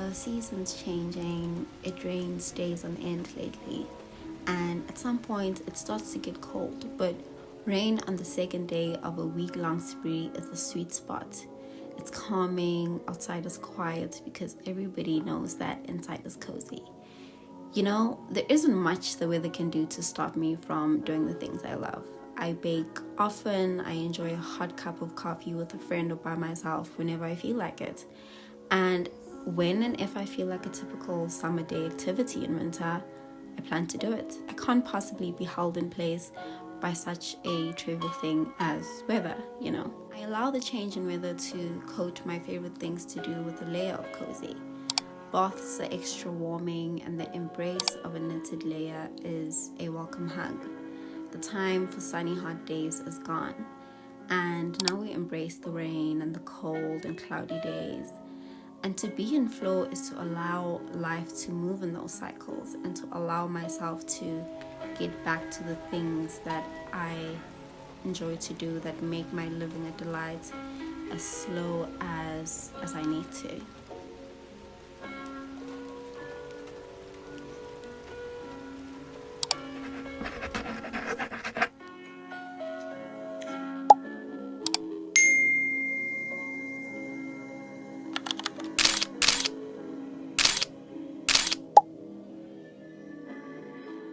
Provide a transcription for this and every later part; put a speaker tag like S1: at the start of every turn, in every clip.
S1: the seasons changing, it rains days on end lately, and at some point it starts to get cold, but rain on the second day of a week-long spree is the sweet spot. It's calming, outside is quiet because everybody knows that inside is cozy. You know, there isn't much the weather can do to stop me from doing the things I love. I bake often, I enjoy a hot cup of coffee with a friend or by myself whenever I feel like it. And when and if I feel like a typical summer day activity in winter, I plan to do it. I can't possibly be held in place by such a trivial thing as weather, you know. I allow the change in weather to coat my favorite things to do with a layer of cozy. Baths are extra warming, and the embrace of a knitted layer is a welcome hug. The time for sunny hot days is gone, and now we embrace the rain and the cold and cloudy days. And to be in flow is to allow life to move in those cycles and to allow myself to get back to the things that I enjoy to do that make my living a delight, as slow as I need to.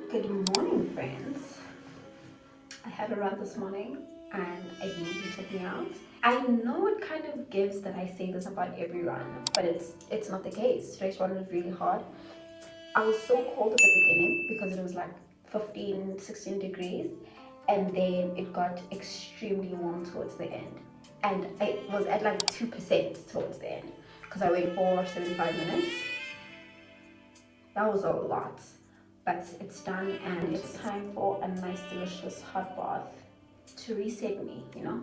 S1: Good morning, friends. I had a run this morning and it really took me out. I know it kind of gives that I say this about every run, but it's not the case. Today's run was really hard. I was so cold at the beginning because it was like 15, 16 degrees, and then it got extremely warm towards the end. And I was at like 2% towards the end because I went for 75 minutes. That was a lot. But it's done, and it's time for a nice delicious hot bath to reset me, you know.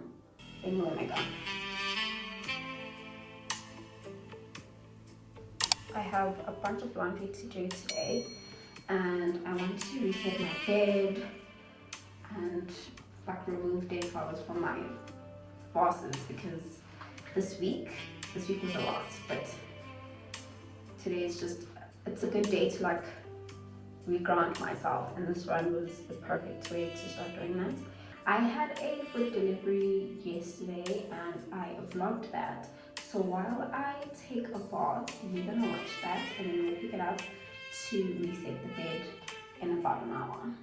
S1: Then where am I going? I have a bunch of laundry to do today, and I want to reset my bed and like remove dead flowers from my vases because this week was a lot, but today is just, it's a good day to like regrant myself, and this run was the perfect way to start doing that. I had a food delivery yesterday and I vlogged that, so while I take a bath you're gonna watch that and then we'll pick it up to reset the bed in about an hour.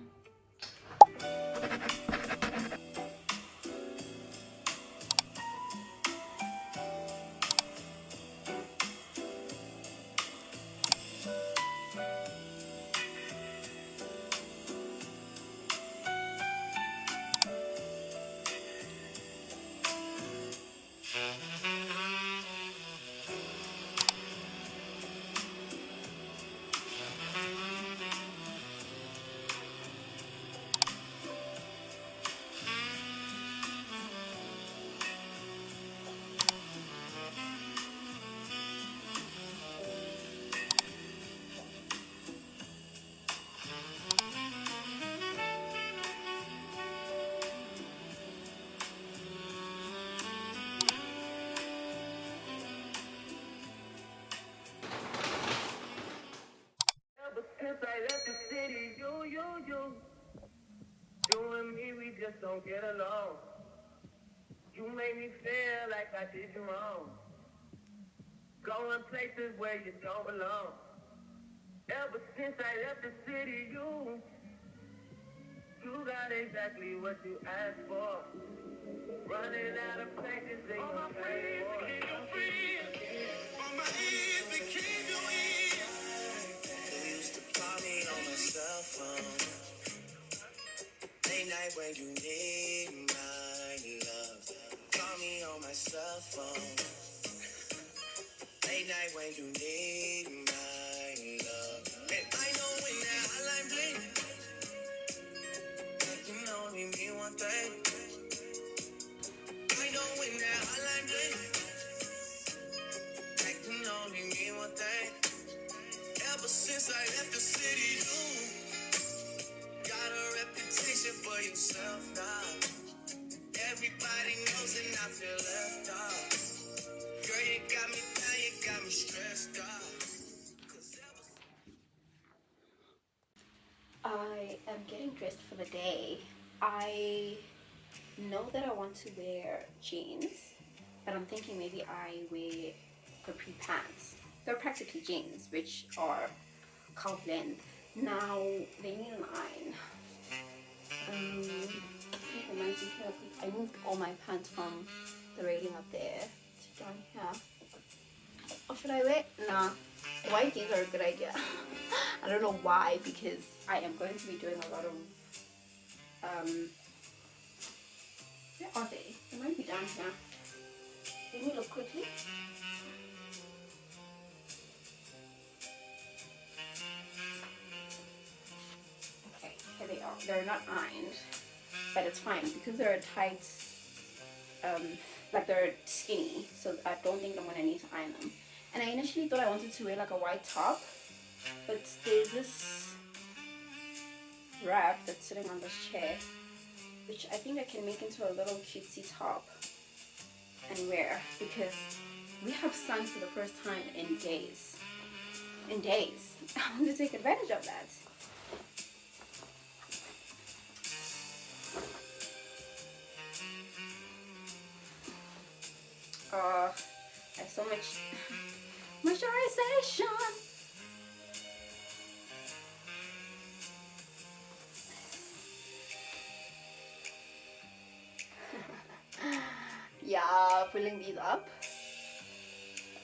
S2: Since I left the city, you and me, we just don't get along. You make me feel like I did you wrong. Going places where you don't belong. Ever since I left the city, you got exactly what you asked for. Running out of places they don't pay for. Became your friend. On my ears became your ears. You used to call me on my cell phone. Late night when you need my love. Call me on my cell phone. Late night when you need my love. And I know when that hotline bling, that can only mean one thing. I know when that hotline bling, that can only mean one thing. Ever since I left the city, you got a reputation for yourself now. Everybody knows and I feel left off. Girl, you got me down, you got me stressed out.
S1: I am getting dressed for the day. I know that I want to wear jeans, but I'm thinking maybe I wear capri pants. They're practically jeans, which are calf length. Now they need an iron. I think I might be here because I moved all my pants from the railing up there to down here. Or should I wear? Nah, white jeans are a good idea. I don't know why, because I am going to be doing a lot of where are they? They might be down here. Let me look quickly. Okay, here they are. They're not ironed, but it's fine because they're tight, like they're skinny, so I don't think I'm gonna need to iron them. And I initially thought I wanted to wear like a white top, but there's this wrap that's sitting on this chair, which I think I can make into a little cutesy top and wear, because we have sun for the first time in days. In days. I want to take advantage of that. I have so much moisturization. Yeah, pulling these up.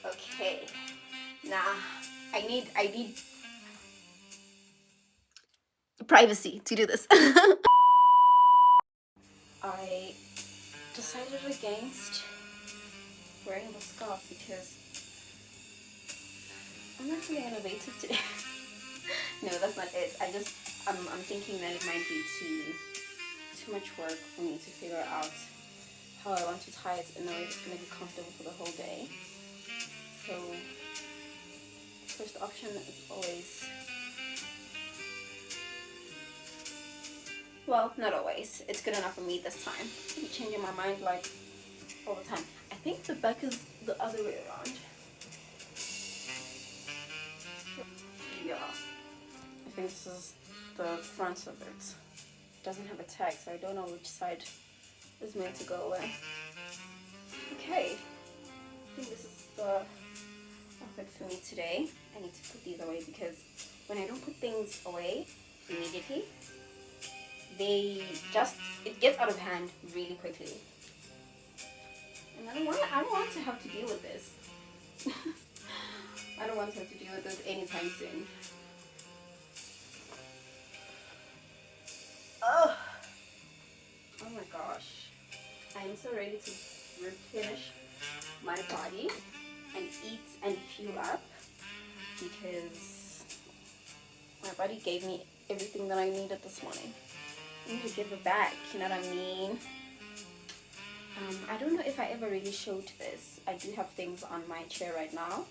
S1: Okay. Nah, I need privacy to do this. I decided against wearing the scarf because I'm not feeling innovative today. No, that's not it. I'm thinking that it might be too much work for me to figure out how I want to tie it in a way that's going to be comfortable for the whole day. So, first option is always, well, not always. It's good enough for me this time. I'm changing my mind like all the time. I think the back is the other way around. Yeah, I think this is the front of it. It doesn't have a tag, so I don't know which side is meant to go away. Okay, I think this is the outfit for me today. I need to put these away because when I don't put things away immediately, it gets out of hand really quickly. And I don't want to have to deal with this. I don't want to have to deal with this anytime soon. Oh my gosh. I'm so ready to replenish my body and eat and fuel up, because my body gave me everything that I needed this morning. I need to give it back, you know what I mean? I don't know if I ever really showed this. I do have things on my chair right now,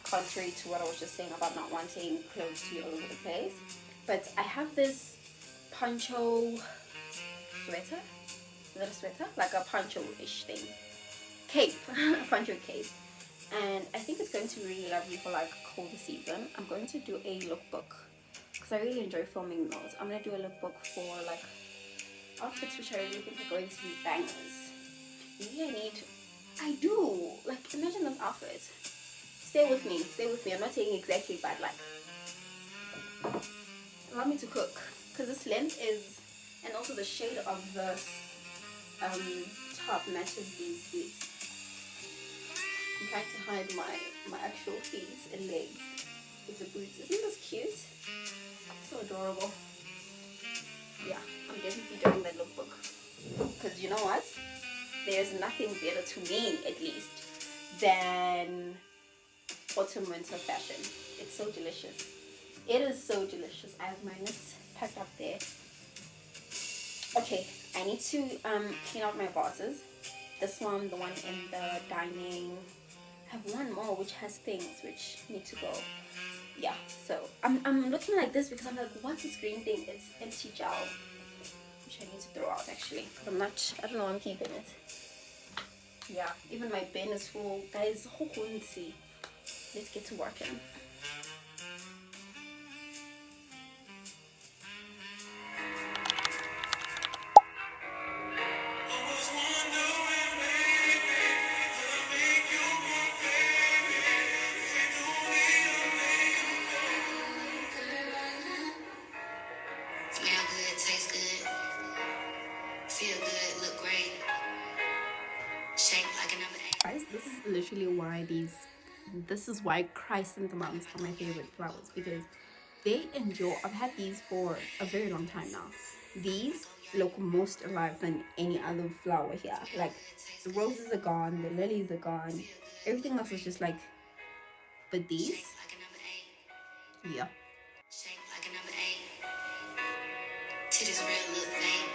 S1: contrary to what I was just saying about not wanting clothes to be all over the place. But I have this poncho sweater. Is that a sweater? Like a poncho-ish thing. Cape. A poncho cape. And I think it's going to be really lovely for like colder season. I'm going to do a lookbook because I really enjoy filming those. I'm going to do a lookbook for like outfits which I really think are going to be bangers. Maybe I do. Like, imagine this outfit. Stay with me. I'm not saying exactly, but like, allow me to cook. Because this length is, and also the shade of the top matches these boots. I'm trying to hide my actual feet and legs with the boots. Isn't this cute? So adorable. Yeah, I'm definitely doing that lookbook. Because you know what? There's nothing better to me, at least, than autumn winter fashion. It's so delicious. It is so delicious. I have my nuts packed up there. Okay, I need to clean out my vases. This one, the one in the dining. I have one more which has things which need to go. Yeah, so I'm looking like this because I'm like, what's this green thing? It's empty gel, which I need to throw out actually. I don't know, I'm keeping it. Yeah, even my bin is full. Guys, let's get to working. literally why this is why chrysanthemums are my favorite flowers, because they endure. I've had these for a very long time now. These look most alive than any other flower here. Like, the roses are gone, the lilies are gone, everything else is just like, but these, yeah. Shaped like a number 8. Titties real look fake.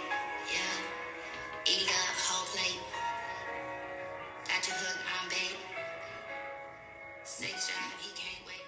S1: Yeah. Eating up whole plate. Got your hook on bait. Six drive, he can't wait.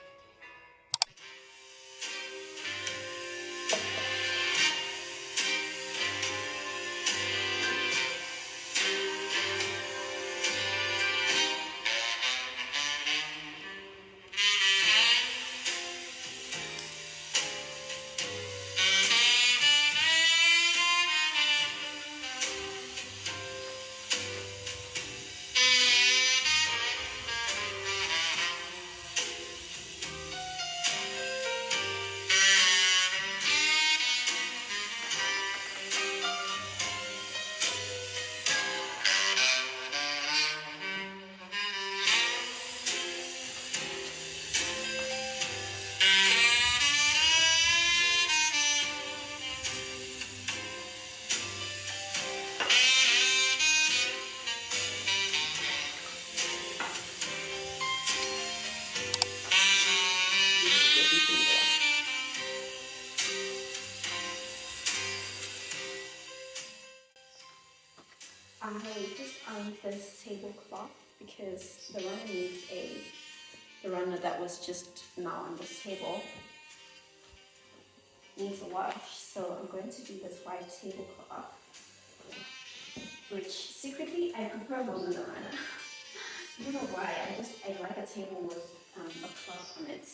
S1: I just ironed this tablecloth because the runner that was just now on this table needs a wash. So I'm going to do this white tablecloth, which secretly I prefer more than the runner. I don't know why. I like a table with a cloth on it.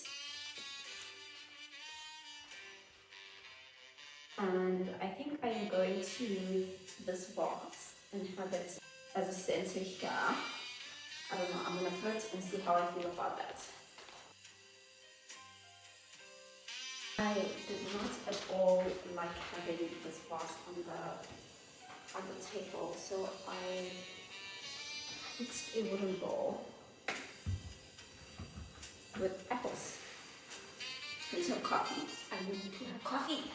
S1: And I think I'm going to use this box and have it as a center here. I don't know, I'm gonna put it and see how I feel about that. I did not at all like having this box on the table, so I fixed a wooden bowl with apples and some coffee. I need to have coffee.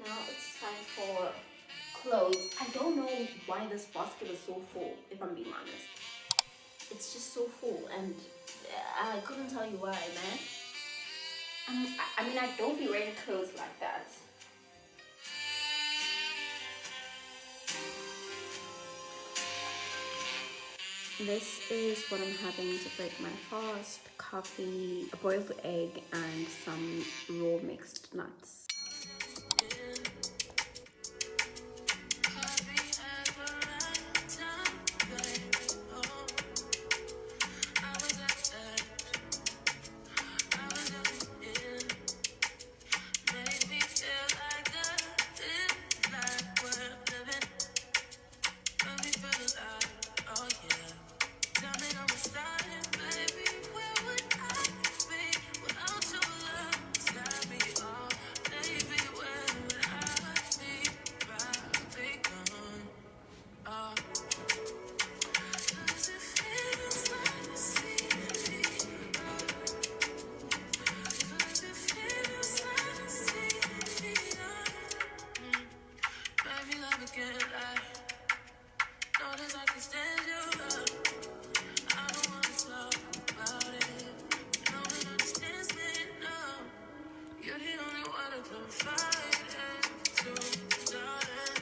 S1: Now it's time for clothes. I don't know why this basket is so full, if I'm being honest. It's just so full, and I couldn't tell you why, man. I mean, I don't be wearing clothes like that. This is what I'm having to break my fast: coffee, a boiled egg, and some raw mixed nuts.
S2: can't lie. Notice I can stand you up. I don't wanna talk about it. No one understands me, no. You're the only one I can fight to, darling.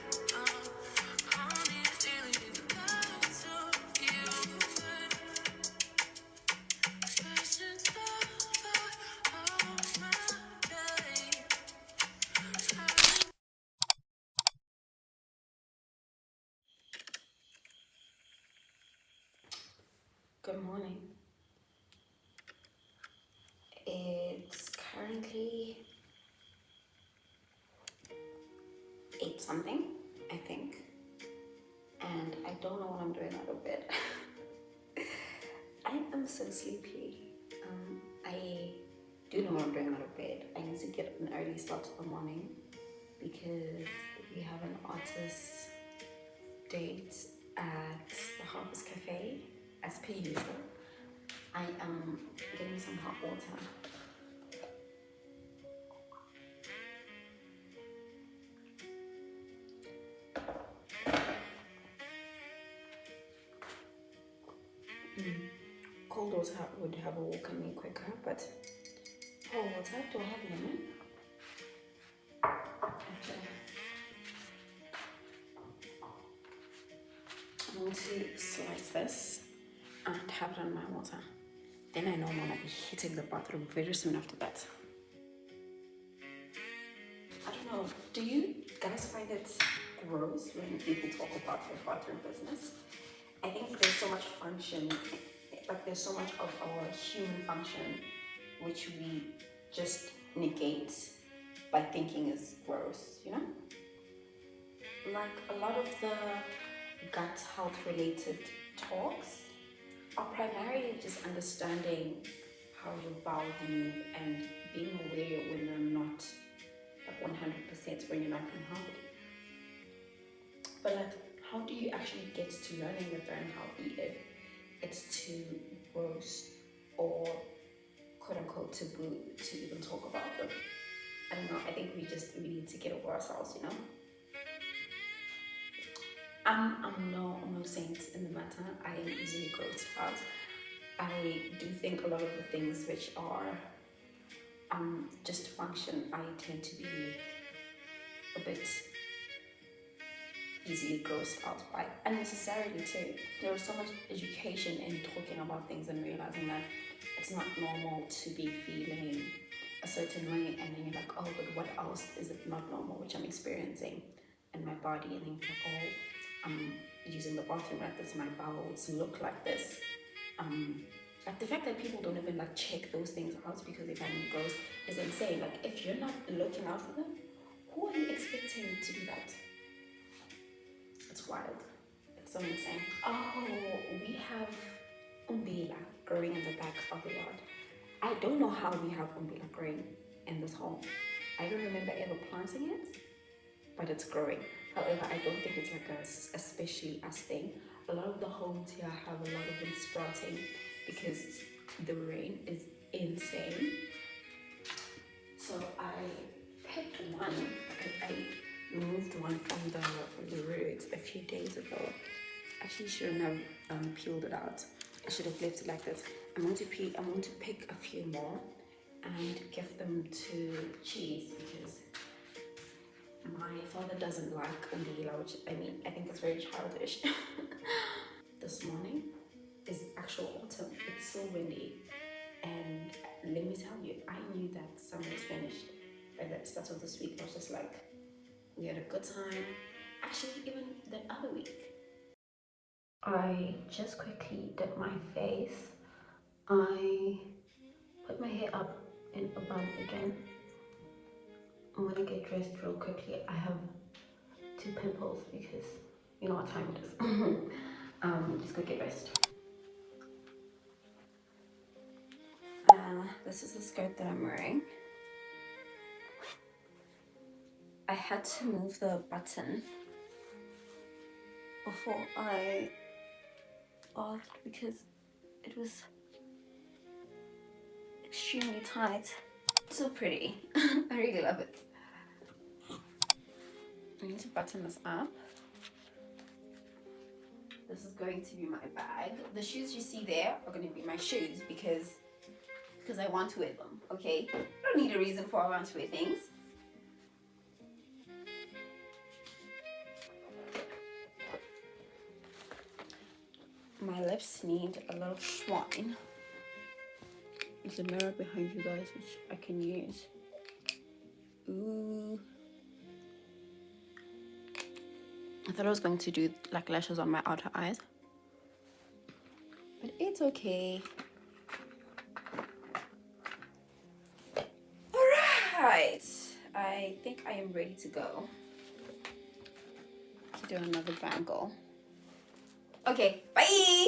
S2: I don't need really to lie to you. Questions over my day.
S1: Good morning. It's currently 8 something, I think. And I don't know what I'm doing out of bed. I am so sleepy. I do know what I'm doing out of bed. I need to get an early start to the morning because we have an artist date at the Harvest Cafe as per usual. I am getting some hot water. Cold water would have awoken me quicker, but hot water, do I have lemon? Okay. I'm going to slice this and have it on my water. Then I know I'm gonna be hitting the bathroom very soon after that. I don't know, do you guys find it gross when people talk about their bathroom business? I think there's so much function, like there's so much of our human function which we just negate by thinking is gross, you know? Like a lot of the gut health related talks are primarily just understanding how your bowels move and being aware when you're not like 100% when you're not being hungry. But like, how do you actually get to learning that they're unhealthy if it's too gross or quote unquote taboo to even talk about them? I don't know, I think we need to get over ourselves, you know? I'm no saint in the matter. I am easily grossed out. I do think a lot of the things which are just function, I tend to be a bit easily grossed out by, unnecessarily too. There is so much education in talking about things and realizing that it's not normal to be feeling a certain way, and then you're like, oh, but what else is it not normal which I'm experiencing in my body? And then you're like, oh, I'm using the bathroom like this, my bowels look like this. Like the fact that people don't even like check those things out because they find them gross is insane. Like if you're not looking out for them, who are you expecting to do that? It's wild. It's so insane. Oh, we have umbila growing in the back of the yard. I don't know how we have umbila growing in this home. I don't remember ever planting it, but it's growing. However, I don't think it's like a especially us thing. A lot of the homes here have a lot of them sprouting because the rain is insane. So I picked one. I removed one from the roots a few days ago. Actually, shouldn't have peeled it out. I should have left it like this. I'm going to pick a few more and give them to Cheese because my father doesn't like umbila, which I think that's very childish. This morning is actual autumn. It's so windy, and let me tell you, I knew that summer was finished by the start of this week. I was just like, we had a good time. Actually, even the other week. I just quickly did my face. I put my hair up in a bun again. I'm gonna get dressed real quickly. I have 2 pimples because you know what time it is. Just gonna get dressed. This is the skirt that I'm wearing. I had to move the button before I asked because it was extremely tight. It's so pretty. I really love it. I need to button this up. This is going to be my bag. The shoes you see there are going to be my shoes because I want to wear them, okay? I don't need a reason for I want to wear things. My lips need a little swine. There's a mirror behind you guys which I can use. Ooh. I thought I was going to do like lashes on my outer eyes, but it's okay. Alright, I think I am ready to go to do another bangle. Okay, bye!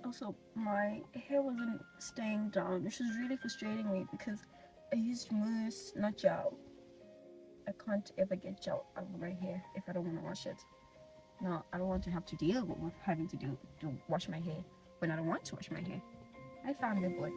S1: Also, my hair wasn't staying down, which is really frustrating me because I used mousse, not gel. I can't ever get gel out of my hair if I don't want to wash it. No, I don't want to have to deal with having to wash my hair when I don't want to wash my hair. I found it boy.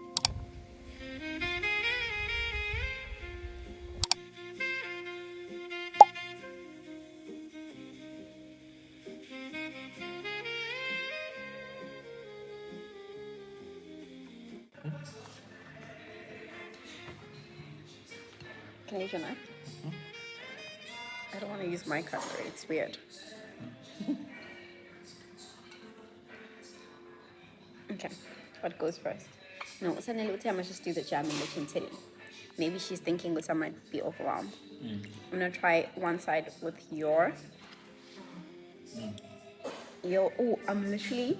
S1: Can I use your knife? I don't want to use my cutlery, it's weird. Okay, what goes first? No, suddenly I must just do the jam in the chinchilli. Maybe she's thinking that I might be overwhelmed. I'm gonna try one side with your. Oh, I'm literally,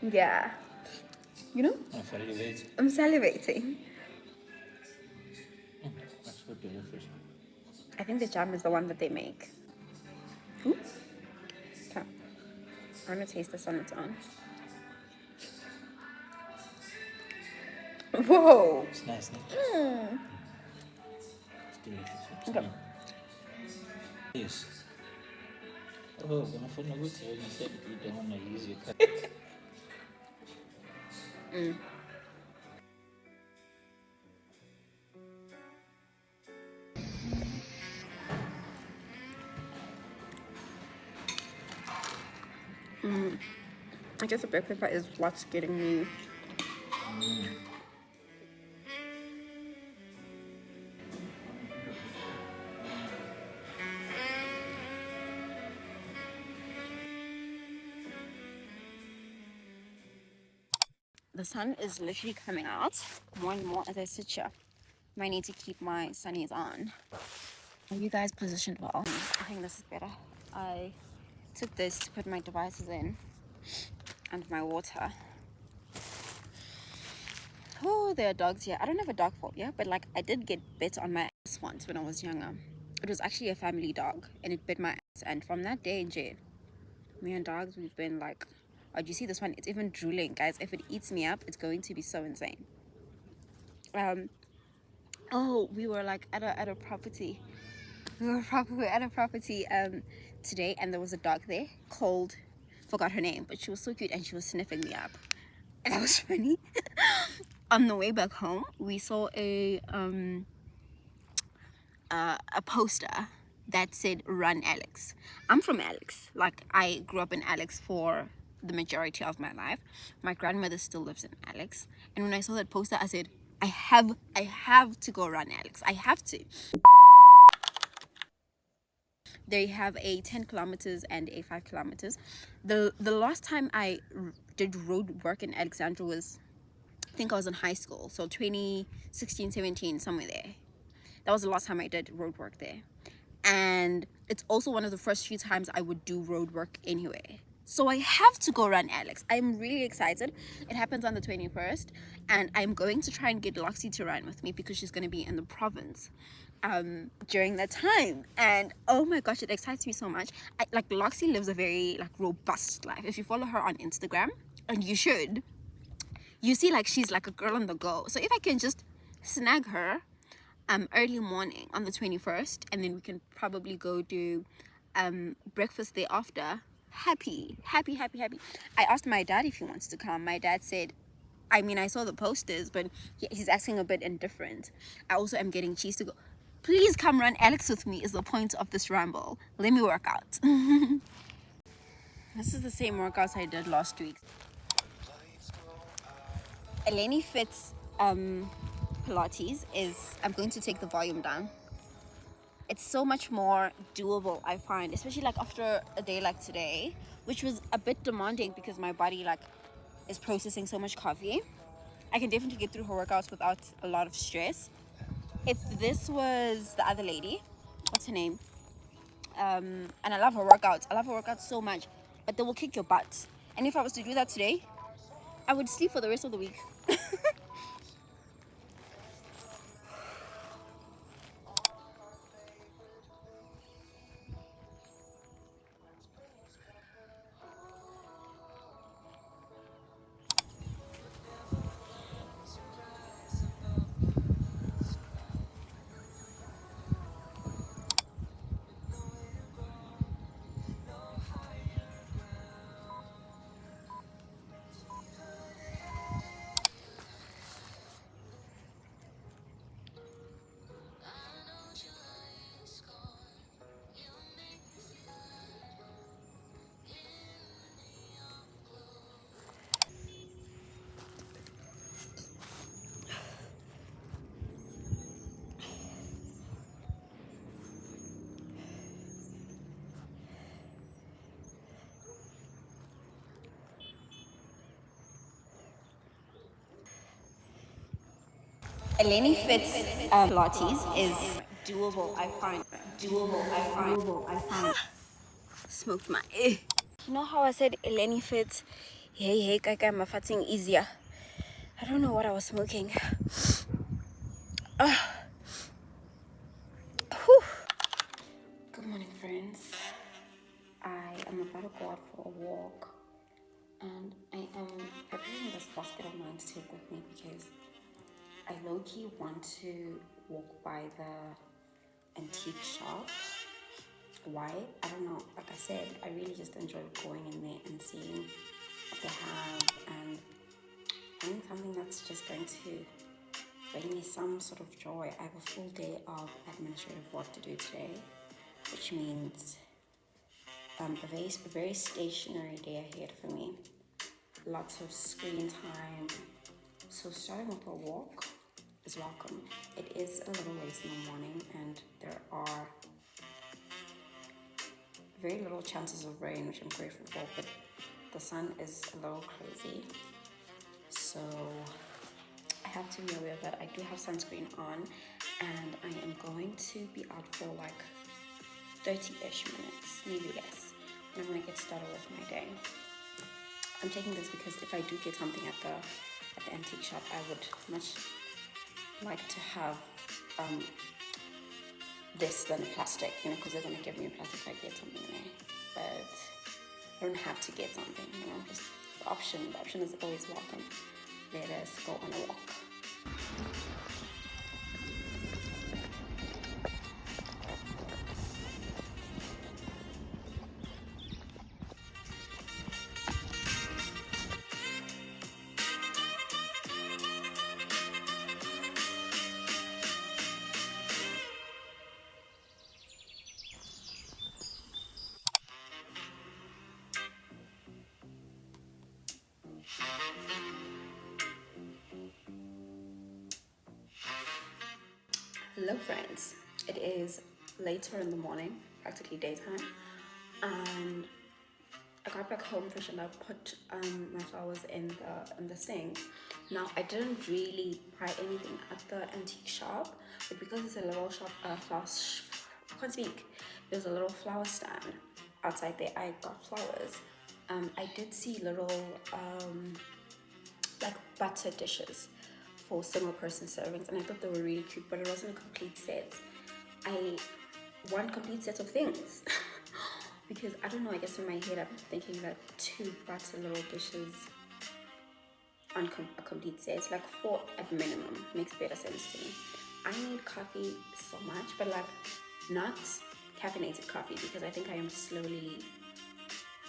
S1: yeah. You know? I'm salivating.
S3: That's so delicious.
S1: I think the jam is the one that they make. Ooh. Okay. I'm gonna taste this on its own. Whoa!
S3: It's nice, no? It's delicious.
S1: Okay.
S3: Yes. Oh, when I found out when you said you don't want to use your cut.
S1: I guess the black pepper is what's getting me. The sun is literally coming out more and more as I sit here. I need to keep my sunnies on. Are you guys positioned well? I think this is better. I took this to put my devices in and my water. Oh, there are dogs here. I don't have a dog phobia, but like I did get bit on my ass once when I was younger. It was actually a family dog and it bit my ass, and from that day in jail, me and dogs, we've been like, oh, do you see this one? It's even drooling, guys. If it eats me up, it's going to be so insane. Oh, we were like at a property. We were at a property today, and there was a dog there called, forgot her name, but she was so cute and she was sniffing me up. And that was funny. On the way back home, we saw a poster that said "Run Alex." I'm from Alex. Like I grew up in Alex for the majority of my life. My grandmother still lives in Alex, and when I saw that poster, I said, I have to go run Alex. I have to. They have a 10 kilometers and a 5 kilometers. The last time I did road work in Alexandra was, I think I was in high school, so 2016, 17, somewhere there. That was the last time I did road work there. And it's also one of the first few times I would do road work anywhere. So I have to go run Alex. I'm really excited. It happens on the 21st, and I'm going to try and get Loxie to run with me because she's going to be in the province during that time. And oh my gosh, it excites me so much. Like Loxie lives a very like robust life. If you follow her on Instagram, and you should, you see like she's like a girl on the go. So if I can just snag her early morning on the 21st, and then we can probably go do breakfast there after. Happy. I asked my dad if he wants to come. My dad said I mean, I saw the posters, but he's acting a bit indifferent. I also am getting cheese to go. Please come run Alex with me is the point of this ramble. Let me work out. This is the same workouts I did last week. Eleni Fit's Pilates is, I'm going to take the volume down. It's so much more doable, I find, especially like after a day like today, which was a bit demanding because my body like is processing so much coffee. I can definitely get through her workouts without a lot of stress. If this was the other lady, what's her name? And I love her workouts. I love her workouts so much, but they will kick your butt. And if I was to do that today, I would sleep for the rest of the week. Eleni Fit's Pilates is doable, I find. Smoked my You know how I said Eleni Fit, hey, kaka mafating easier. I don't know what I was smoking. Good morning, friends. I am about to go out for a walk, and I am preparing this basket of mine to take with me because I low-key want to walk by the antique shop. Why? I don't know. Like I said, I really just enjoy going in there and seeing what they have and finding something that's just going to bring me some sort of joy. I have a full day of administrative work to do today, which means a very stationary day ahead for me. Lots of screen time. So starting with a walk is welcome. It is a little late in the morning and there are very little chances of rain, which I'm grateful for, but the sun is a little crazy. So I have to be aware that I do have sunscreen on and I am going to be out for like 30-ish minutes, maybe less. And I'm gonna get started with my day. I'm taking this because if I do get something at the antique shop, I would much like to have this than plastic, you know, because they're gonna give me a plastic if I get something there. But I don't have to get something, you know, just the option is always welcome. Let us go on a walk. Hello friends, it is later in the morning, practically daytime, and I got back home, freshened up, put my flowers in the sink. Now I didn't really buy anything at the antique shop, but because it's a little shop, I can't speak. There's a little flower stand outside there. I got flowers. I did see little like butter dishes for single person servings, and I thought they were really cute, but it wasn't a complete set. I want complete sets of things because I don't know, I guess in my head I'm thinking that 2 butter little dishes on a complete set, like 4 at minimum, makes better sense to me. I need coffee so much, but like not caffeinated coffee, because I think I am slowly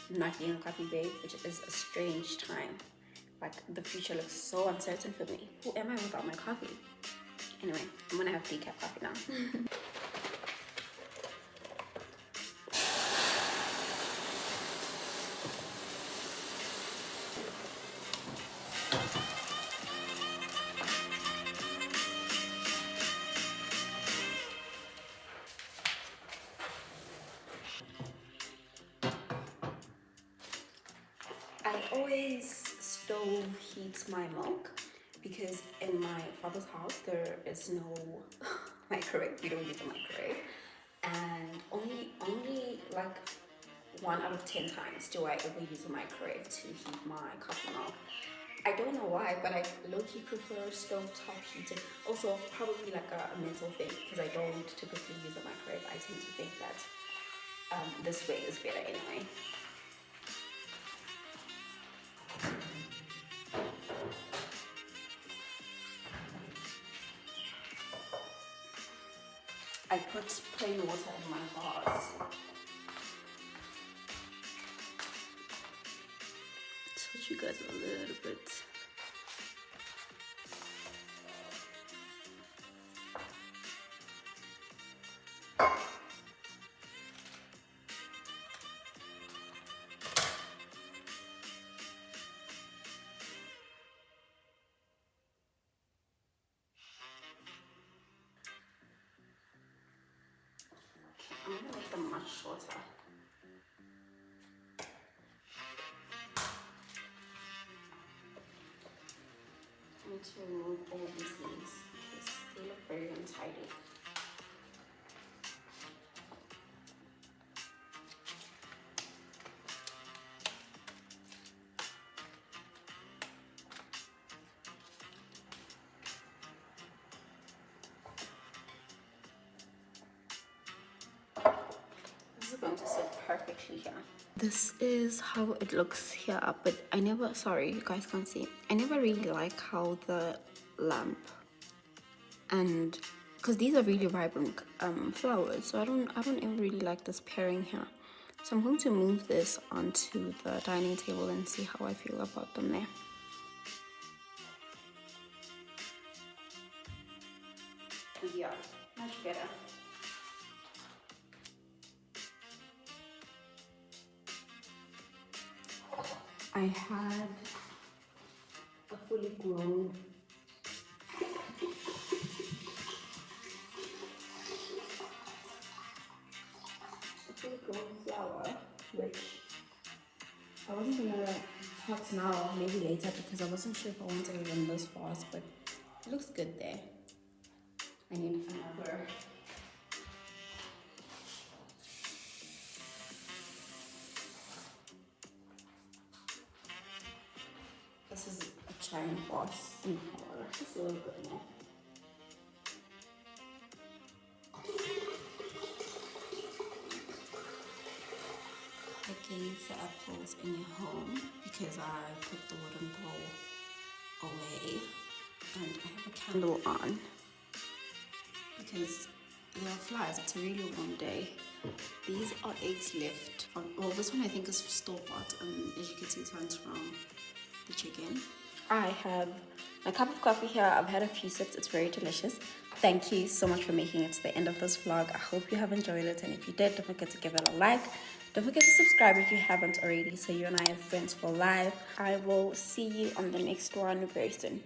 S1: not being a coffee babe, which is a strange time Like the future looks so uncertain for me. Who am I without my coffee? Anyway, I'm gonna have decaf coffee now. I always stove heat my milk because in my father's house there is no microwave. We don't use a microwave, and only like 1 out of 10 times do I ever use a microwave to heat my coffee milk. I don't know why, but I low-key prefer stovetop heating. Also, probably like a mental thing because I don't typically use a microwave. I tend to think that this way is better anyway. I put plain water in my vase. Touch you guys a little bit. I'm gonna make them much shorter. I need to remove all these leaves because they look very untidy. This is going to sit perfectly here. This is how it looks here, but sorry, you guys can't see. I never really like how the lamp, and because these are really vibrant flowers, so I don't ever really like this pairing here. So I'm going to move this onto the dining table and see how I feel about them there. Yeah, much better. I had a fully grown flower, which I wasn't gonna pot now, maybe later, because I wasn't sure if I wanted it in this vase, but it looks good there. I need another. This is a giant vase in color, just a little bit more. I gave the apples in your home because I put the wooden bowl away, and I have a candle on because there are flies. It's a really warm day. These are eggs left from, well, this one I think is store-bought, as you can see, it comes from the chicken. I have my cup of coffee here. I've had a few sips. It's very delicious. Thank you so much for making it to the end of this vlog. I hope you have enjoyed it, and if you did, don't forget to give it a like. Don't forget to subscribe if you haven't already, so you and I are friends for life. I will see you on the next one very soon.